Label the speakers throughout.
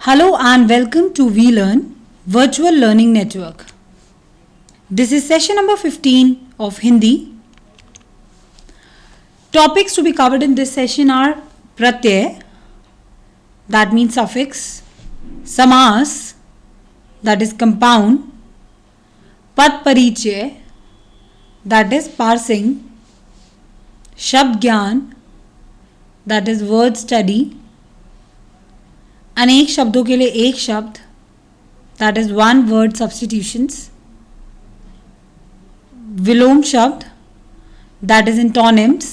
Speaker 1: Hello and welcome to VLearn Virtual Learning Network. This is session number 15 of Hindi. Topics to be covered in this session are pratyay, that means suffix, samas, that is compound, pad parichay, that is parsing, shabd gyan, that is word study, अनेक शब्दों के लिए एक शब्द, that is one word substitutions, विलोम शब्द, that is antonyms,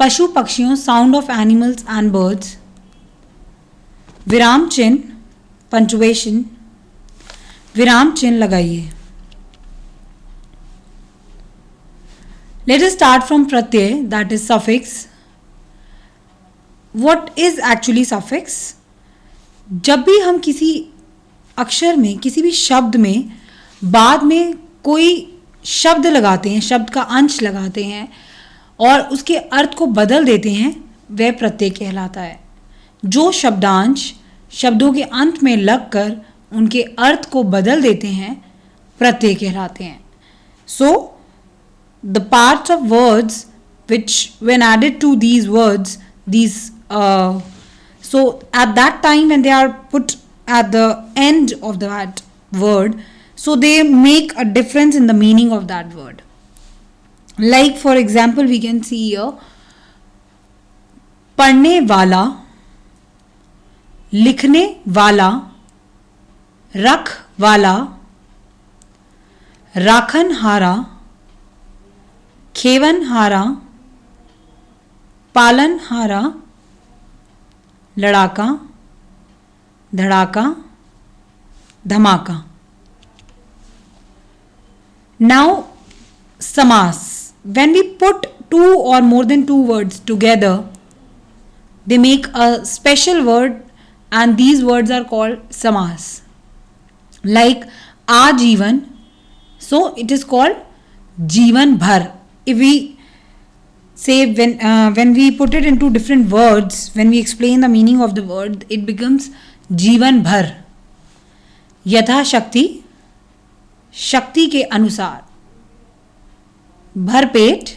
Speaker 1: पशु पक्षियों, sound of animals and birds, विराम चिन्ह, पंचुएशन, विराम चिन्ह लगाइए. लेट अस स्टार्ट फ्रॉम प्रत्यय, that is suffix. What is actually suffix? जब भी हम किसी अक्षर में, किसी भी शब्द में बाद में कोई शब्द लगाते हैं, शब्द का अंश लगाते हैं और उसके अर्थ को बदल देते हैं, वह प्रत्यय कहलाता है. जो शब्दांश शब्दों के अंत में लगकर उनके अर्थ को बदल देते हैं, प्रत्यय कहलाते हैं. So the parts of words which when added to these words, so at that time when they are put at the end of that word, so they make a difference in the meaning of that word. Like for example, we can see here पढ़ने वाला, लिखने वाला, रख वाला, राखन हारा, खेवन हारा, पालन हारा, लड़ाका, धड़ाका, धमाका. Now samas, when we put two or more than two words together, they make a special word and these words are called samas. Like आजीवन, so it is called जीवन भर. If we say when we put it into different words, when we explain the meaning of the word, it becomes जीवन भर. यथा शक्ति, शक्ति के अनुसार. भर पेट,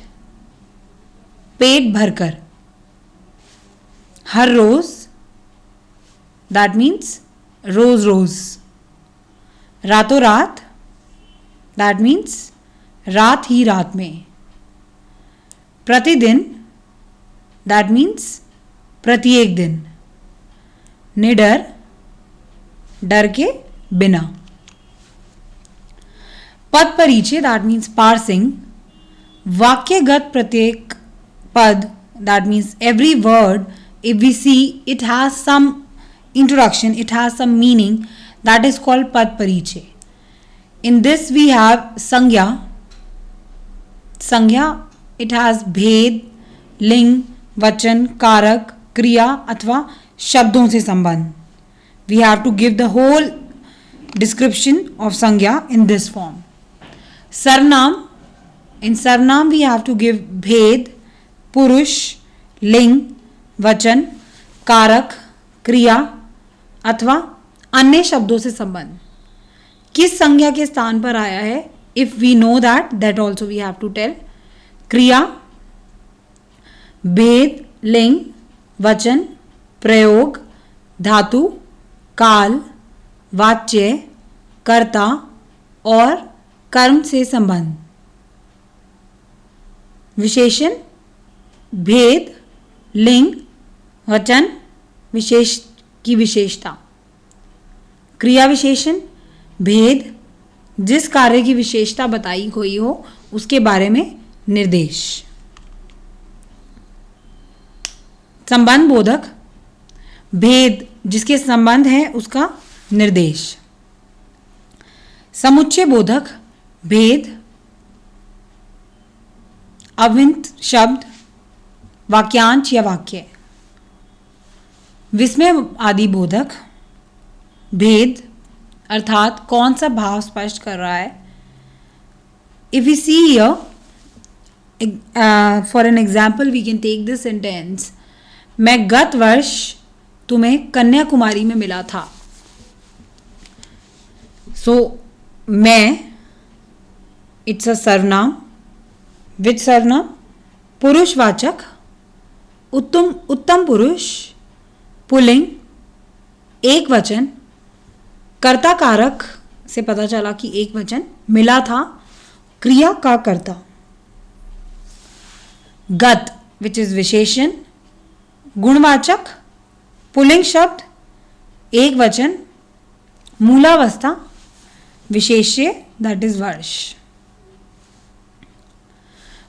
Speaker 1: पेट भरकर. हर रोज, that means रोज रोज. रातों रात, that means रात ही रात में. प्रतिदिन, दैट मीन्स प्रत्येक दिन. निडर, डर के बिना. पद परिचय, दैट मीन्स पार्सिंग. वाक्यगत प्रत्येक पद, that means every word, if we see it has some introduction, it has some meaning, that is called पद परिचय. इन दिस वी हैव संज्ञा. संज्ञा, it has भेद, लिंग, वचन, कारक, क्रिया अथवा शब्दों से संबंध. We have to give the whole description of संज्ञा in this form. सर्वनाम, in सर्वनाम we have to give भेद, पुरुष, लिंग, वचन, कारक, क्रिया अथवा अन्य शब्दों से संबंध. किस संज्ञा के स्थान पर आया है, if we know that also we have to tell. क्रिया, भेद, लिंग, वचन, प्रयोग, धातु, काल, वाच्य, कर्ता और कर्म से संबंध. विशेषण, भेद, लिंग, वचन, विशेष की विशेषता. क्रिया विशेषण, भेद, जिस कार्य की विशेषता बताई हुई हो उसके बारे में निर्देश. संबंध बोधक, भेद जिसके संबंध है उसका निर्देश. समुच्चय बोधक, भेद, अव्यक्त शब्द, वाक्यांश या वाक्य. विस्मय आदि बोधक, भेद अर्थात कौन सा भाव स्पष्ट कर रहा है. If we see here, for an example we can take this sentence, मैं गत वर्ष तुम्हें कन्याकुमारी में मिला था। सो मैं, इट्स अ सर्वनाम। विच सर्वनाम? पुरुषवाचक, उत्तम पुरुष, पुल्लिंग, एक वचन, कर्ता कारक से पता चला कि एक वचन, मिला था, क्रिया का कर्ता। गत विच इज विशेषण, गुणवाचक, पुल्लिंग शब्द, एक वचन, मूलावस्था, विशेष्य दैट इज वर्ष।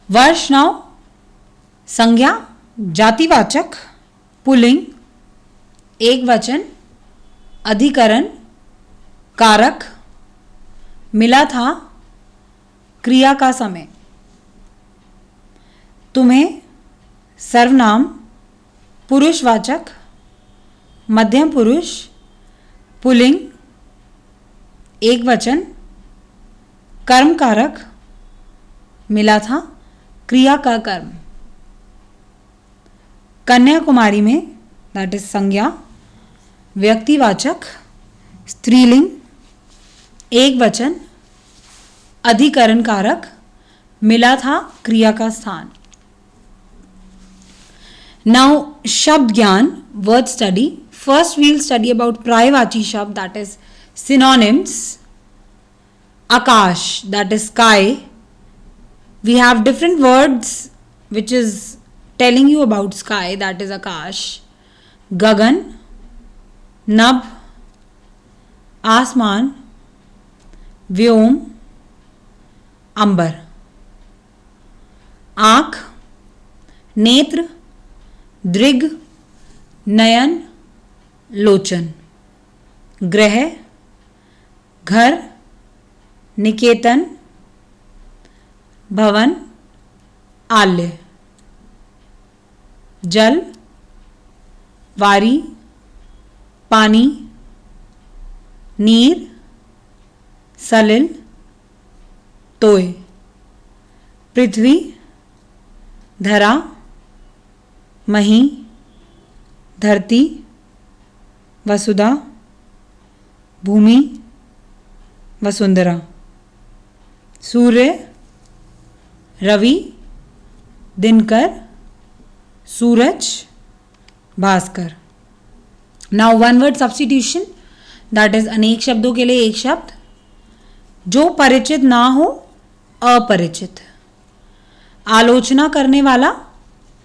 Speaker 1: वर्ष नाउ संज्ञा, जातिवाचक, पुल्लिंग, एक वचन, अधिकरण, कारक, मिला था, क्रिया का समय। तुम्हें सर्वनाम, पुरुषवाचक, मध्यम पुरुष, पुल्लिंग, एक वचन, कर्म कारक, मिला था, क्रिया का कर्म। कन्याकुमारी में दैट इज संज्ञा, व्यक्तिवाचक, स्त्रीलिंग, एक वचन, अधिकरण कारक, मिला था, क्रिया का स्थान। नाउ शब्द ज्ञान, word study. First will study about पर्यायवाची शब्द that is synonyms. Akash, that is sky. We have different words which is telling you about sky, that is Akash. Gagan, Nab, Asman, Vyom, Ambar. आँख, नेत्र, दृग, नयन, लोचन। ग्रह, घर, निकेतन, भवन, आल्य। जल, वारी, पानी, नीर, सलिल, तोय। पृथ्वी, धरा, मही, धरती, वसुधा, भूमि, वसुंधरा। सूर्य, रवि, दिनकर, सूरज, भास्कर। Now one word substitution that is अनेक शब्दों के लिए एक शब्द। जो परिचित ना हो, अपरिचित। आलोचना करने वाला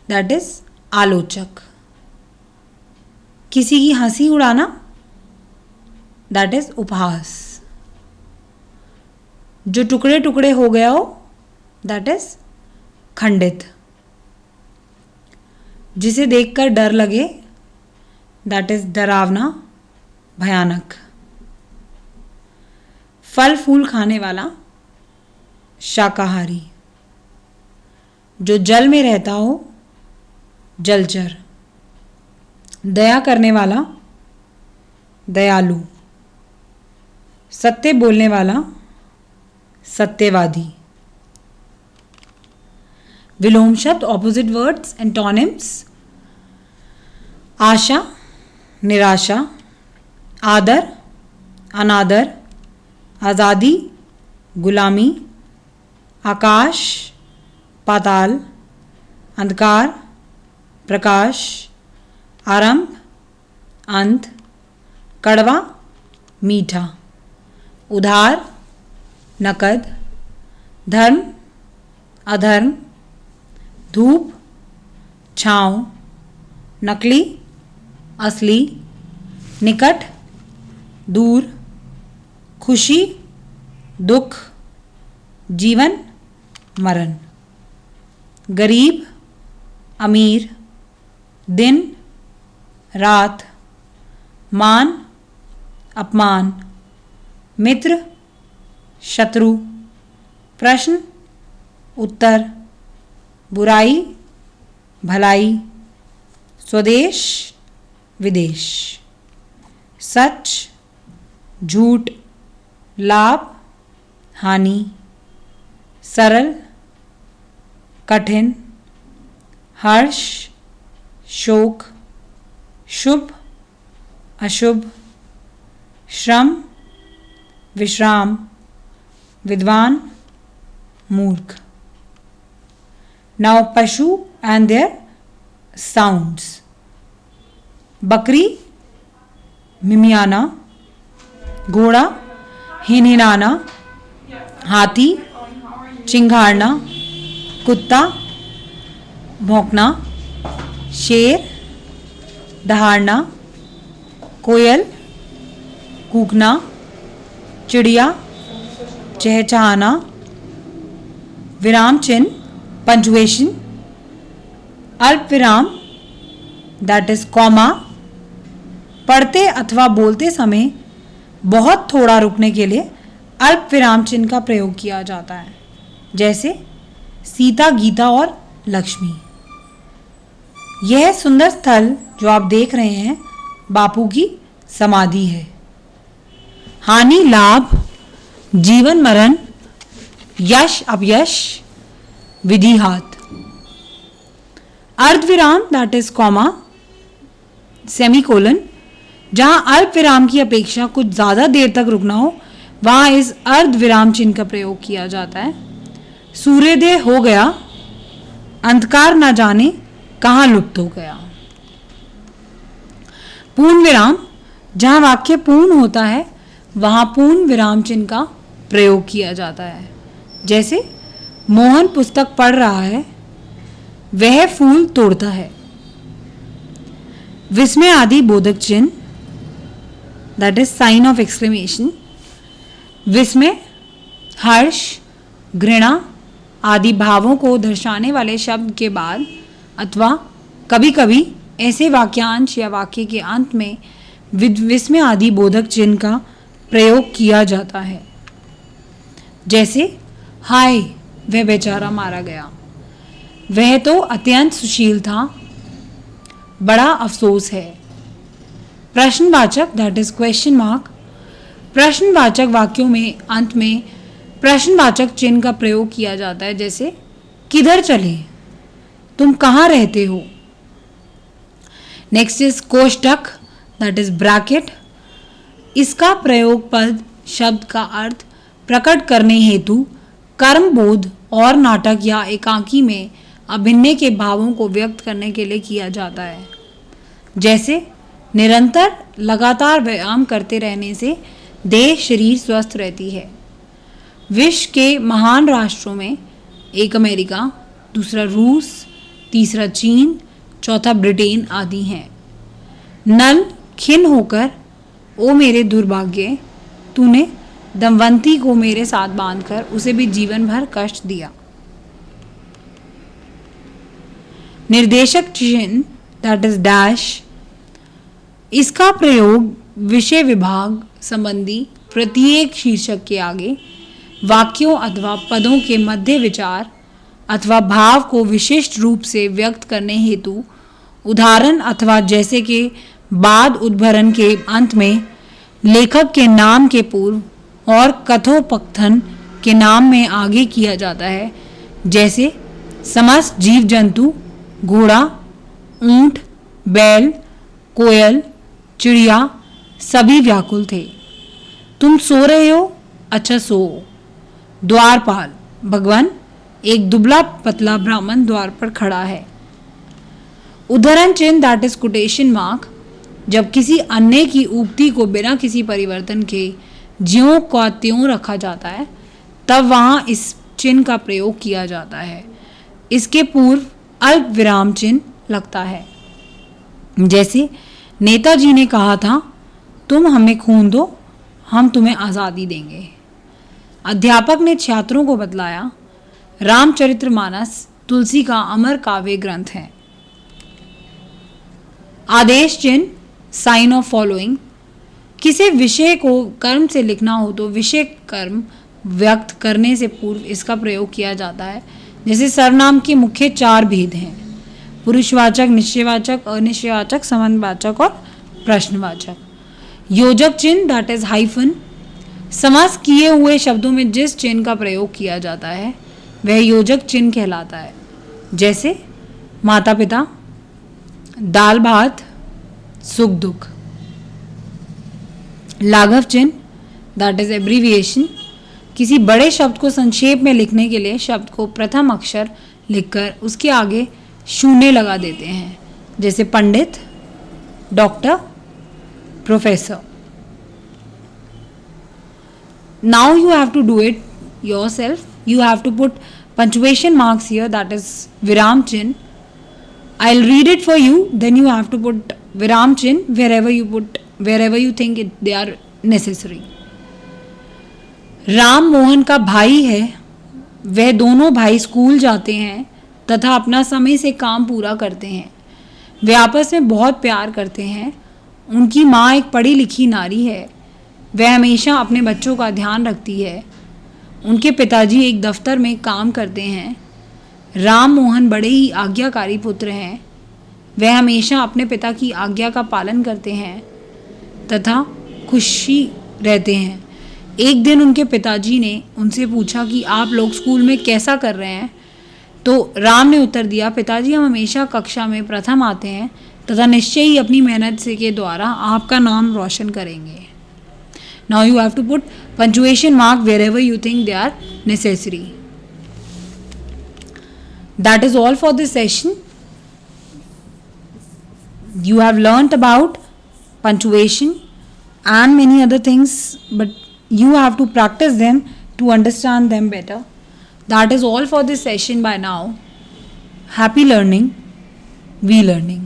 Speaker 1: दैट इज आलोचक। किसी की हंसी उड़ाना दैट इज उपहास। जो टुकड़े टुकड़े हो गया हो दैट इज खंडित। जिसे देखकर डर लगे दैट इज डरावना, भयानक। फल फूल खाने वाला शाकाहारी। जो जल में रहता हो जलचर। दया करने वाला दयालु। सत्य बोलने वाला सत्यवादी। विलोम शब्द, ऑपोजिट वर्ड्स, एंटोनिम्स। आशा, निराशा। आदर, अनादर। आज़ादी, गुलामी। आकाश, पाताल। अंधकार, प्रकाश। आरंभ, अंत। कड़वा, मीठा। उधार, नकद। धर्म, अधर्म। धूप, छाँव। नकली, असली। निकट, दूर। खुशी, दुख। जीवन, मरण। गरीब, अमीर। दिन, रात। मान, अपमान। मित्र, शत्रु। प्रश्न, उत्तर। बुराई, भलाई। स्वदेश, विदेश। सच, झूठ। लाभ, हानि। सरल, कठिन। हर्ष, शोक। शुभ, अशुभ, श्रम, विश्राम, विद्वान, मूर्ख. Now पशु and their sounds. बकरी, मिमियाना. घोड़ा, हिनहिनाना. हाथी, चिंघाड़ना. कुत्ता, भौंकना. शेर, दहाड़ना. कोयल, कूकना. चिड़िया, चहचहाना. विराम चिन्ह, पंचुएशन. अल्प विराम, दैट इज कॉमा, पढ़ते अथवा बोलते समय बहुत थोड़ा रुकने के लिए अल्प विराम चिन्ह का प्रयोग किया जाता है, जैसे सीता, गीता और लक्ष्मी. यह सुंदर स्थल जो आप देख रहे हैं बापू की समाधि है. हानि, लाभ, जीवन मरण, यश अपयश, विधि हाथ. अर्धविराम, दैट इज कॉमा, सेमीकोलन, जहां अल्प विराम की अपेक्षा कुछ ज्यादा देर तक रुकना हो वहां इस अर्ध विराम चिन्ह का प्रयोग किया जाता है. सूर्योदय हो गया, अंधकार न जाने कहां लुप्त हो गया. पूर्ण विराम, जहां वाक्य पूर्ण होता है वहां पूर्ण विराम चिन्ह का प्रयोग किया जाता है, जैसे मोहन पुस्तक पढ़ रहा है, वह फूल तोड़ता है. विस्मय आदि बोधक चिन्ह, that is sine of exclamation. विस्मय, हर्ष, घृणा आदि भावों को दर्शाने वाले शब्द के बाद अथवा कभी कभी ऐसे वाक्यांश या वाक्य के अंत में विस्मय आदि बोधक चिन्ह का प्रयोग किया जाता है, जैसे हाय वह बेचारा मारा गया, वह तो अत्यंत सुशील था, बड़ा अफसोस है. प्रश्नवाचक, दैट इज क्वेश्चन मार्क, प्रश्नवाचक वाक्यों में अंत में प्रश्नवाचक चिन्ह का प्रयोग किया जाता है, जैसे किधर चले, तुम कहाँ रहते हो. नेक्स्ट इज कोष्टक, दैट इज ब्रैकेट. इसका प्रयोग पद शब्द का अर्थ प्रकट करने हेतु कर्मबोध और नाटक या एकांकी में अभिनय के भावों को व्यक्त करने के लिए किया जाता है, जैसे निरंतर लगातार व्यायाम करते रहने से देह शरीर स्वस्थ रहती है. विश्व के महान राष्ट्रों में एक अमेरिका, दूसरा रूस, तीसरा चीन, चौथा ब्रिटेन आदि हैं. नल खिन्न होकर, ओ मेरे दुर्भाग्य, तूने दमवंती को मेरे साथ बांधकर उसे भी जीवन भर कष्ट दिया. निर्देशक चिन्ह, दैट इज डैश. इसका प्रयोग विषय विभाग संबंधी प्रत्येक शीर्षक के आगे वाक्यों अथवा पदों के मध्य विचार अथवा भाव को विशिष्ट रूप से व्यक्त करने हेतु उदाहरण अथवा जैसे कि बाद उद्धरण के अंत में लेखक के नाम के पूर्व और कथोपकथन के नाम में आगे किया जाता है, जैसे समस्त जीव जंतु, घोड़ा, ऊंट, बैल, कोयल, चिड़िया सभी व्याकुल थे. तुम सो रहे हो, अच्छा सो. द्वारपाल, भगवान, एक दुबला पतला ब्राह्मण द्वार पर खड़ा है. उद्धरण चिन्ह, दैट इज कोटेशन मार्क, जब किसी अन्य की उक्ति को बिना किसी परिवर्तन के ज्यों का त्यों रखा जाता है तब वहां इस चिन्ह का प्रयोग किया जाता है. इसके पूर्व अल्प विराम चिन्ह लगता है, जैसे नेताजी ने कहा था, तुम हमें खून दो, हम तुम्हें आज़ादी देंगे. अध्यापक ने छात्रों को बतलाया, रामचरितमानस तुलसी का अमर काव्य ग्रंथ है. आदेश चिन्ह, साइन ऑफ फॉलोइंग. किसी विषय को कर्म से लिखना हो तो विषय कर्म व्यक्त करने से पूर्व इसका प्रयोग किया जाता है, जैसे सर्वनाम के मुख्य 4 भेद हैं: पुरुषवाचक, निश्चयवाचक, अनिश्चयवाचक, संबंधवाचक और प्रश्नवाचक. योजक चिन्ह, दैट इज हाइफन. समास किए हुए शब्दों में जिस चिन्ह का प्रयोग किया जाता है वह योजक चिन्ह कहलाता है, जैसे माता पिता, दाल भात, सुख दुख. लाघव चिन्ह, दैट इज एब्रीविएशन। किसी बड़े शब्द को संक्षेप में लिखने के लिए शब्द को प्रथम अक्षर लिखकर उसके आगे शून्य लगा देते हैं, जैसे पंडित, doctor, professor. Now you have to do it yourself. You have to put punctuation marks here, that is viram chin. I'll read it for you, then you have to put viram chin wherever you think they are necessary. Ram Mohan का भाई है, वह दोनों भाई school जाते हैं तथा अपना समय से काम पूरा करते हैं। वे आपस में बहुत प्यार करते हैं। उनकी माँ एक पढ़ी लिखी नारी है, वह हमेशा अपने बच्चों का ध्यान रखती है। उनके पिताजी एक दफ्तर में काम करते हैं। राम मोहन बड़े ही आज्ञाकारी पुत्र हैं, वह हमेशा अपने पिता की आज्ञा का पालन करते हैं तथा खुशी रहते हैं। एक दिन उनके पिताजी ने उनसे पूछा कि आप लोग स्कूल में कैसा कर रहे हैं, तो राम ने उत्तर दिया, पिताजी हम हमेशा कक्षा में प्रथम आते हैं तथा निश्चय ही अपनी मेहनत से के द्वारा आपका नाम रोशन करेंगे। Now you have to put punctuation mark wherever you think they are necessary. That is all for this session. You have learnt about punctuation and many other things, but you have to practice them to understand them better. That is all for this session by now. Happy learning, we learning.